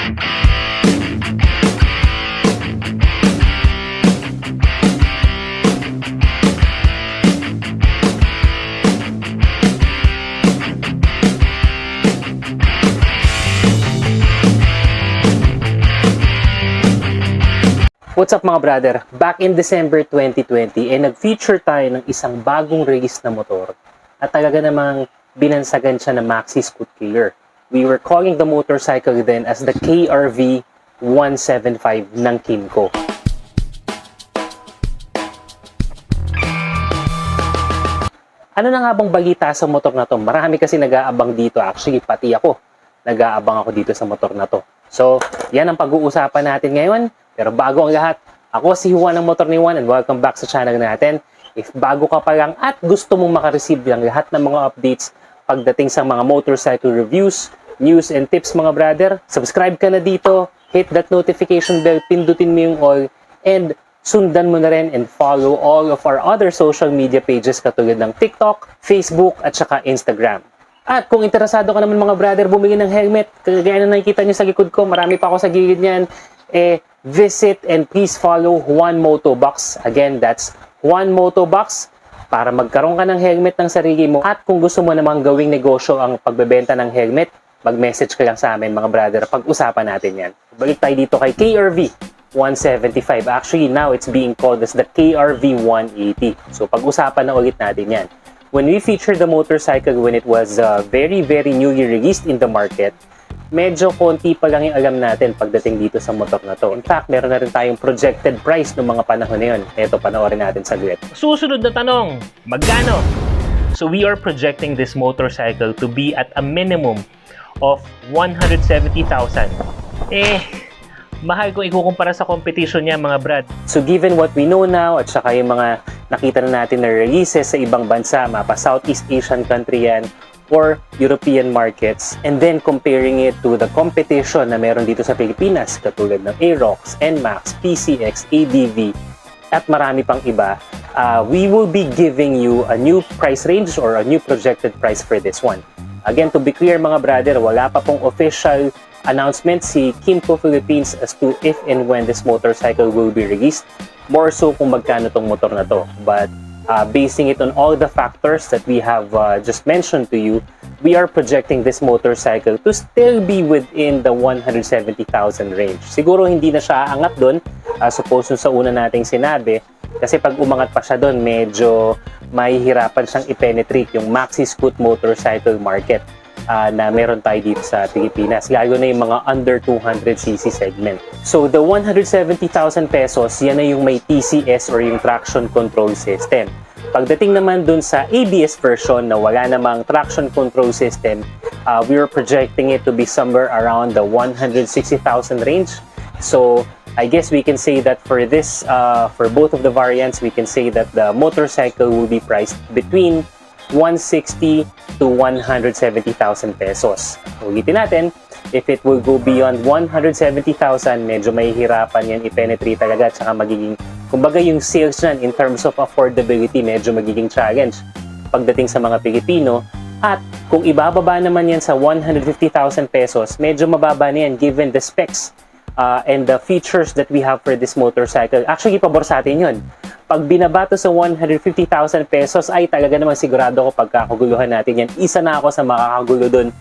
What's up mga brother? Back in December 2020, nag-feature tayo ng isang bagong release na motor at talaga namang binansagan siya na Maxi Scoot Killer. We were calling the motorcycle then as the KRV 175 ng Kymco. Ano na nga bang balita sa motor na to? Marami kasi nag-aabang dito. Actually, pati ako. Nag-aabang ako dito sa motor na to. So, yan ang pag-uusapan natin ngayon. Pero bago ang lahat, ako si Juan ng Motor ni Juan and welcome back sa channel natin. If bago ka pa lang at gusto mong makareceive ng lahat ng mga updates pagdating sa mga motorcycle reviews, news and tips mga brother, subscribe ka na dito, hit that notification bell, pindutin mo yung all, and sundan mo na rin and follow all of our other social media pages katulad ng TikTok, Facebook at saka Instagram. At kung interesado ka naman mga brother bumili ng helmet, kagaya na nakikita nyo sa likod ko, marami pa ako sa gilid niyan, visit and please follow Juan Motobox. Again, that's Juan Motobox para magkaroon ka ng helmet ng sarili mo. At kung gusto mo namang gawing negosyo ang pagbebenta ng helmet, mag-message ka lang sa amin mga brother. Pag-usapan natin yan. Balik tayo dito kay KRV 175. Actually, now it's being called as the KRV 180. So, pag-usapan na ulit natin yan. When we featured the motorcycle when it was very newly released in the market, medyo konti pa lang yung alam natin pagdating dito sa motor na to. In fact, meron na rin tayong projected price ng mga panahon na yun. Ito, panoorin natin saglit. Susunod na tanong, magkano? So we are projecting this motorcycle to be at a minimum of 170,000. Mahal kung ikukumpara sa competition niya mga brad. So given what we know now at saka yung mga nakita na natin na releases sa ibang bansa, mapa Southeast Asian country yan, or European markets, and then comparing it to the competition na meron dito sa Pilipinas katulad ng Aerox, NMAX, PCX, ADV, at marami pang iba, we will be giving you a new price range or a new projected price for this one. Again, to be clear mga brother, wala pa pong official announcement si Kymco Philippines as to if and when this motorcycle will be released, more so kung magkano tong motor na to. But basing it on all the factors that we have just mentioned to you, we are projecting this motorcycle to still be within the 170,000 range. Siguro hindi na siya aangat doon, suppose sa una nating sinabi, kasi pag umangat pa siya doon, medyo mahihirapan siyang i-penetrate yung Maxi Scoot motorcycle market na meron tayo dito sa Pilipinas, lalo na yung mga under 200cc segment. So the 170,000 pesos, yan na yung may TCS or yung traction control system. Pagdating naman dun sa ABS version na wala namang traction control system, we are projecting it to be somewhere around the 160,000 range. So I guess we can say that for this, for both of the variants, we can say that the motorcycle will be priced between 160 to 170,000 pesos. Ulitin natin, if it will go beyond 170,000, medyo mahihirapan yan i-penetrate talaga at saka magiging, kumbaga yung sales nan in terms of affordability, medyo magiging challenge pagdating sa mga Pilipino. At kung ibababa naman yan sa 150,000 pesos, medyo mababa na yan given the specs and the features that we have for this motorcycle. Actually, pabor sa atin yun. Pag binabato sa 150,000 pesos, ay talaga naman sigurado ko pagkakaguluhan natin yan. Isa na ako sa makakagulo doon.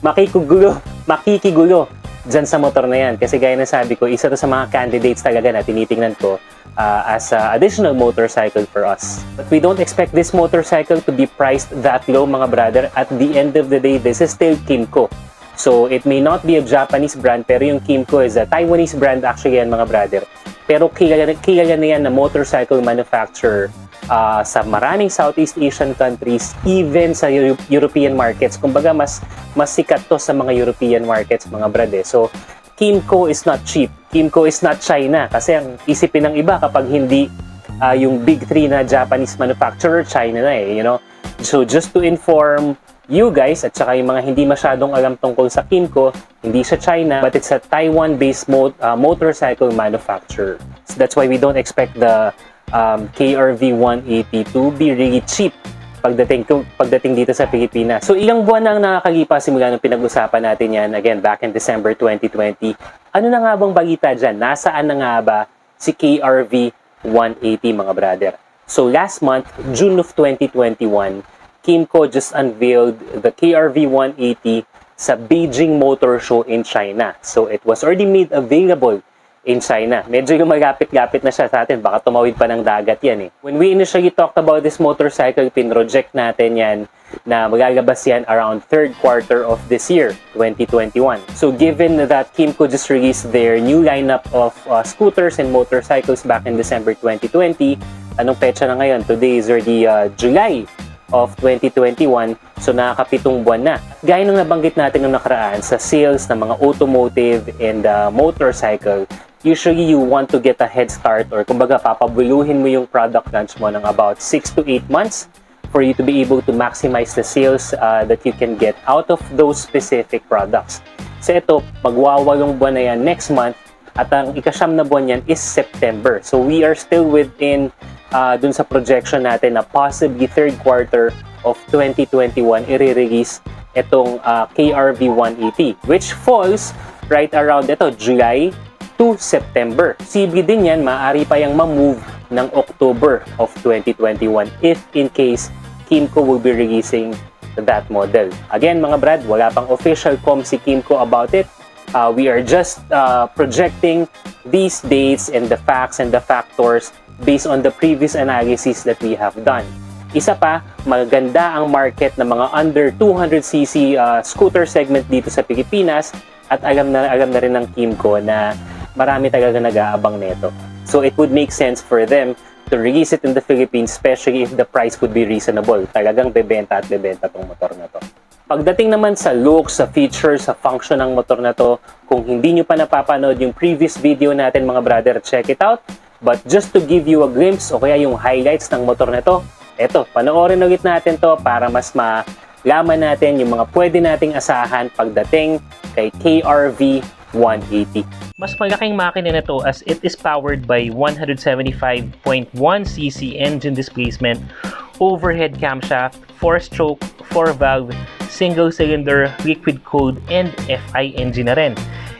Makikigulo dyan sa motor na yan. Kasi gaya na sabi ko, isa to sa mga candidates talaga na tinitingnan ko as additional motorcycle for us. But we don't expect this motorcycle to be priced that low mga brother. At the end of the day, this is still Kymco. So it may not be a Japanese brand, pero yung Kymco is a Taiwanese brand actually yan mga brother. Pero kilala na yan na motorcycle manufacturer sa maraming Southeast Asian countries, even sa European markets. Kumbaga, mas sikat to sa mga European markets, mga brade. So, Kymco is not cheap. Kymco is not China. Kasi ang isipin ng iba kapag hindi yung big three na Japanese manufacturer, China na eh, you know. So, just to inform you guys, at saka yung mga hindi masyadong alam tungkol sa Kymco, hindi siya China, but it's a Taiwan-based motorcycle manufacturer. So that's why we don't expect the KRV 180 to be really cheap pagdating dito sa Pilipinas. So ilang buwan nang nakakalipas simula nung pinag-usapan natin yan, again, back in December 2020. Ano na nga bang balita dyan? Nasaan na nga ba si KRV 180, mga brother? So last month, June of 2021, Kymco just unveiled the KRV 180 sa Beijing Motor Show in China. So it was already made available in China. Medyo malapit-lapit na siya sa atin. Baka tumawid pa ng dagat yan eh. When we initially talked about this motorcycle, pinroject natin yan na maglalabas yan around third quarter of this year, 2021. So given that Kymco just released their new lineup of scooters and motorcycles back in December 2020, anong petsa na ngayon? Today is already July of 2021, so nakakapitong buwan na. Gaya ng nabanggit natin nung nakaraan sa sales ng mga automotive and motorcycle, usually you want to get a head start or kumbaga papabuluhin mo yung product launch mo ng about 6 to 8 months for you to be able to maximize the sales that you can get out of those specific products. So ito, magwawalong buwan na yan next month at ang ikasyam na buwan yan is September. So we are still within dun sa projection natin na possibly third quarter of 2021 i-release itong KRV 180, which falls right around ito, July to September. CB din yan, maaari pa yung ma-move ng October of 2021 if in case Kymco will be releasing that model. Again mga brad, wala pang official si Kymco about it. We are just projecting these dates and the facts and the factors based on the previous analysis that we have done. Isa pa, maganda ang market ng mga under 200cc scooter segment dito sa Pilipinas at alam na rin ng Kymco na marami talaga nag-aabang nito. So it would make sense for them to release it in the Philippines, especially if the price would be reasonable. Talagang bebenta at bebenta tong motor na to. Pagdating naman sa looks, sa features, sa function ng motor na to, kung hindi nyo pa napapanood yung previous video natin mga brother, check it out. But just to give you a glimpse o kaya yung highlights ng motor na to, eto, panoorin ulit natin to para mas malaman natin yung mga pwede nating asahan pagdating kay KRV 180. Mas malaking makina na to as it is powered by 175.1cc engine displacement, overhead camshaft, 4-stroke, 4-valve, single-cylinder, liquid-cooled, and FI engine na rin.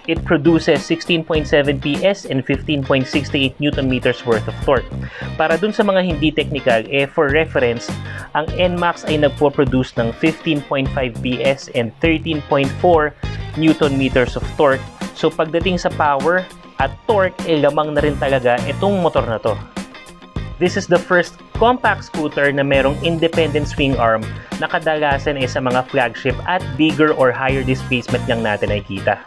It produces 16.7 PS and 15.68 Nm worth of torque. Para dun sa mga hindi technical, for reference, ang NMAX ay nagpo-produce ng 15.5 PS and 13.4 Nm of torque. So pagdating sa power at torque, lamang na rin talaga itong motor na to. This is the first compact scooter na merong independent swing arm na kadalasan sa mga flagship at bigger or higher displacement lang natin ay kita.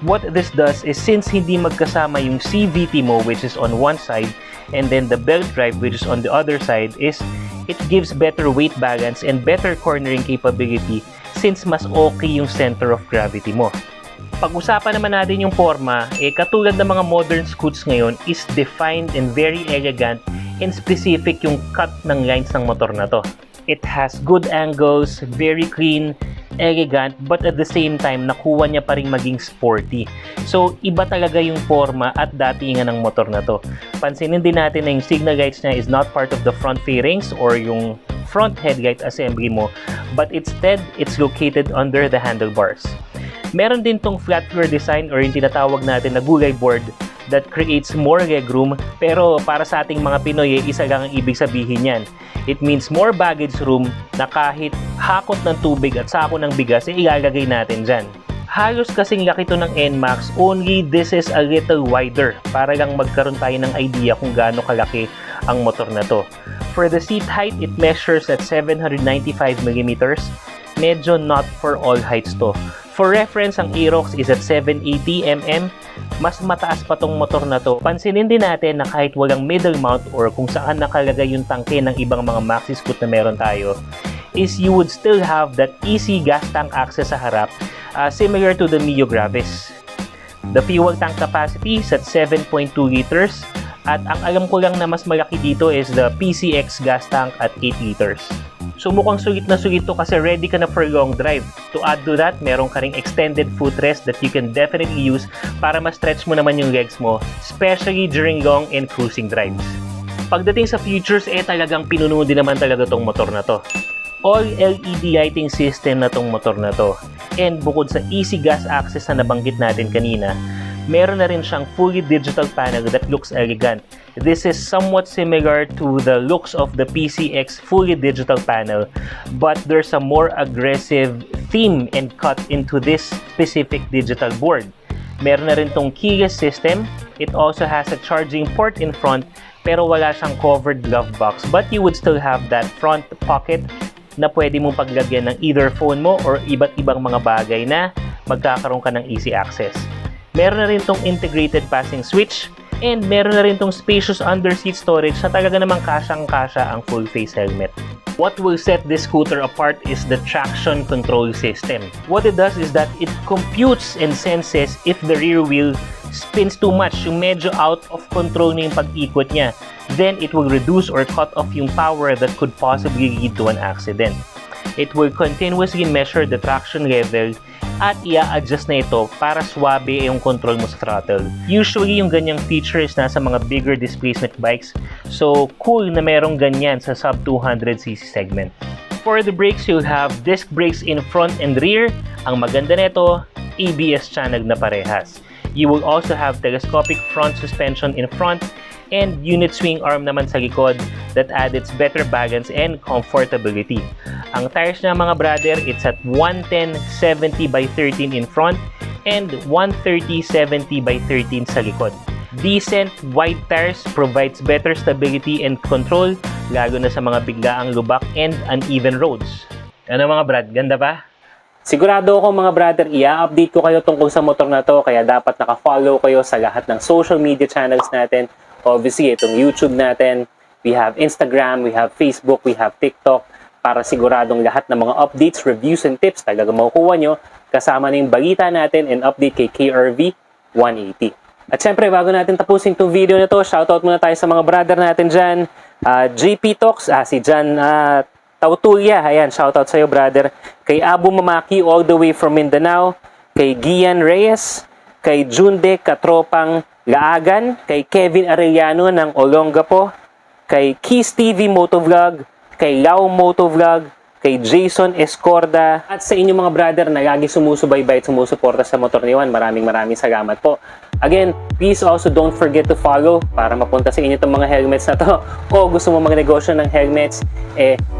What this does is since hindi magkasama yung CVT mo which is on one side and then the belt drive which is on the other side is it gives better weight balance and better cornering capability since mas okay yung center of gravity mo. Pag-usapan naman natin yung forma, katulad ng mga modern scoots ngayon is defined and very elegant and specific yung cut ng lines ng motor na to. It has good angles, very clean, elegant, but at the same time, nakuha niya pa rin maging sporty. So, iba talaga yung forma at datingan ng motor na to. Pansinin din natin na yung signal lights niya is not part of the front fairings or yung front headlight assembly mo, but instead, it's located under the handlebars. Meron din tong flat floor design or yung tinatawag natin na gulay board that creates more legroom, pero para sa ating mga Pinoy, isa lang ang ibig sabihin yan. It means more baggage room na kahit hakot ng tubig at sako ng bigas ilalagay natin dyan. Halos kasing laki to ng NMAX, only this is a little wider para lang magkaroon tayo ng idea kung gaano kalaki ang motor na to. For the seat height, it measures at 795mm. Medyo not for all heights to. For reference, ang Aerox is at 780mm. Mas mataas pa tong motor na to. Pansinin din natin na kahit walang middle mount or kung saan nakalagay yung tangke ng ibang mga maxi scoot na meron tayo, is you would still have that easy gas tank access sa harap, similar to the Mio Gravis. The fuel tank capacity is at 7.2 liters at ang alam ko lang na mas malaki dito is the PCX gas tank at 8 liters. So mukhang sulit na sulit to kasi ready ka na for long drive. To add to that, meron ka ring extended footrest that you can definitely use para ma-stretch mo naman yung legs mo, especially during long and cruising drives. Pagdating sa features, talagang pinuno din naman talaga tong motor na to. All LED lighting system na tong motor na to. And bukod sa easy gas access na nabanggit natin kanina, meron na rin siyang fully digital panel that looks elegant. This is somewhat similar to the looks of the PCX fully digital panel, but there's a more aggressive theme and cut into this specific digital board. Meron na rin tong keyless system. It also has a charging port in front, pero wala siyang covered glove box, but you would still have that front pocket na pwede mong paglagyan ng either phone mo or iba't ibang mga bagay na magkakaroon ka ng easy access. Meron na rin tong integrated passing switch, and meron na rin tong spacious under-seat storage na talaga namang kasyang-kasya ang full-face helmet. What will set this scooter apart is the traction control system. What it does is that it computes and senses if the rear wheel spins too much, yung medyo out of control na yung pag-ikot niya. Then it will reduce or cut off yung power that could possibly lead to an accident. It will continuously measure the traction level at i-adjust na ito para swabe yung control mo sa throttle. Usually, yung ganyang feature is nasa mga bigger displacement bikes, so cool na merong ganyan sa sub 200cc segment. For the brakes, you'll have disc brakes in front and rear. Ang maganda nito, ABS channel na parehas. You will also have telescopic front suspension in front and unit swing arm naman sa likod that added better balance and comfortability. Ang tires niya mga brother, it's at 110/70 by 13 in front and 130/70 by 13 sa likod. Decent wide tires provides better stability and control lalo na sa mga biglaang lubak and uneven roads. Ano mga brad, ganda ba? Sigurado ako mga brother, i-update ko kayo tungkol sa motor na to, kaya dapat naka-follow kayo sa lahat ng social media channels natin. Obviously, itong YouTube natin, we have Instagram, we have Facebook, we have TikTok, para siguradong lahat ng mga updates, reviews, and tips talaga makukuha nyo, kasama na yung balita natin and update kay KRV 180. At syempre, bago natin tapusin itong video na to, shoutout muna tayo sa mga brother natin dyan. JP Talks, si Jan Tautulia, ayan, shoutout sa'yo brother. Kay Abu Mamaki all the way from Mindanao, kay Gian Reyes, kay Junde Katropang Laagan, kay Kevin Arellano ng Olongapo, kay Keys TV Motovlog, kay Lau Motovlog, kay Jason Escorda, at sa inyong mga brother na lagi sumusubaybay at sumusuporta sa motor ni Juan. Maraming salamat po. Again, please also don't forget to follow para mapunta sa inyo itong mga helmets na to. O gusto mo magnegosyo ng helmets,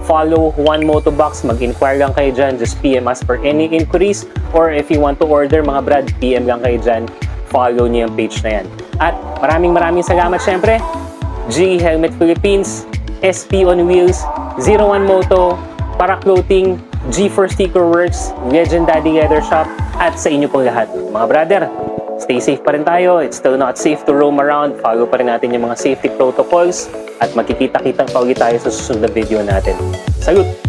follow Juan Motobox, mag-inquire lang kayo dyan, just PM us for any inquiries, or if you want to order mga brad, PM lang kayo dyan, follow niyo yung page na yan. At maraming salamat syempre, G Helmet Philippines, SP on Wheels, 01 Moto, Para Clothing, G4 Sticker Works, Legend Daddy Leather Shop, at sa inyo pong lahat. Mga brother, stay safe pa rin tayo. It's still not safe to roam around. Follow pa rin natin yung mga safety protocols at magkikita-kita pa ulit tayo sa susunod na video natin. Salute!